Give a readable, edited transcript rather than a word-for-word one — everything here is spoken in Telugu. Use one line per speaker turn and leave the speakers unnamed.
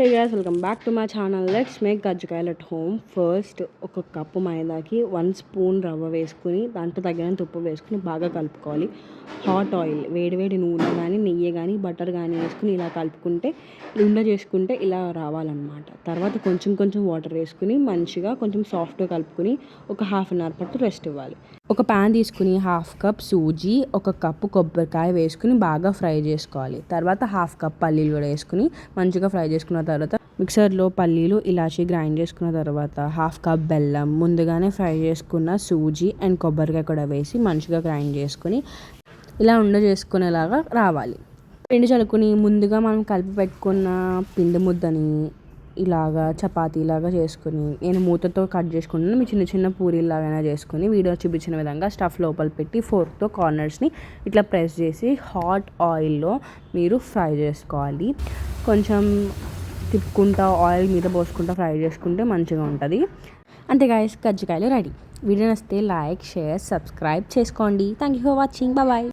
Hey guys, welcome back to my channel. Let's make కజ్జికాయలు అట్ హోమ్. ఫస్ట్ ఒక కప్పు మైదాకి 1 స్పూన్ రవ్వ వేసుకుని దాంట్లో తగినంత ఉప్పు వేసుకుని బాగా కలుపుకోవాలి. హాట్ ఆయిల్, వేడివేడి నూనె కానీ నెయ్యి కానీ బటర్ కానీ వేసుకుని ఇలా కలుపుకుంటే ఉండ చేసుకుంటే ఇలా రావాలన్నమాట. తర్వాత కొంచెం కొంచెం వాటర్ వేసుకుని మంచిగా కొంచెం సాఫ్ట్గా కలుపుకుని ఒక హాఫ్ అన్ అవర్ పాటు రెస్ట్ ఇవ్వాలి. ఒక ప్యాన్ తీసుకుని 1/2 కప్ సూజీ, 1 కప్పు కొబ్బరికాయ వేసుకుని బాగా ఫ్రై చేసుకోవాలి. తర్వాత 1/2 కప్ పల్లీలు కూడా వేసుకుని మంచిగా ఫ్రై చేసుకున్న తర్వాత మిక్సర్లో పల్లీలు ఇలాచి గ్రైండ్ చేసుకున్న తర్వాత 1/2 కప్ బెల్లం, ముందుగానే ఫ్రై చేసుకున్న సూజీ అండ్ కొబ్బరికాయ కూడా వేసి మంచిగా గ్రైండ్ చేసుకుని ఇలా ఉండ చేసుకునేలాగా రావాలి. పిండి చల్లుకుని ముందుగా మనం కలిపి పెట్టుకున్న పిండి ముద్దని ఇలాగా చపాతీలాగా చేసుకుని నేను మూతతో కట్ చేసుకుంటున్నాను. మీ చిన్న చిన్న పూరీలాగా చేసుకుని వీడియో చూపించిన విధంగా స్టఫ్ లోపల పెట్టి ఫోర్క్తో కార్నర్స్ని ఇట్లా ప్రెస్ చేసి హాట్ ఆయిల్లో మీరు ఫ్రై చేసుకోవాలి. కొంచెం తిప్పుకుంటా ఆయిల్ మీద పోసుకుంటా ఫ్రై చేసుకుంటే మంచిగా ఉంటుంది. అంతే గాయ్స్, కజ్జికాయలు రెడీ. వీడియో నచ్చితే లైక్, షేర్, సబ్స్క్రైబ్ చేసుకోండి. Thank you for watching. Bye.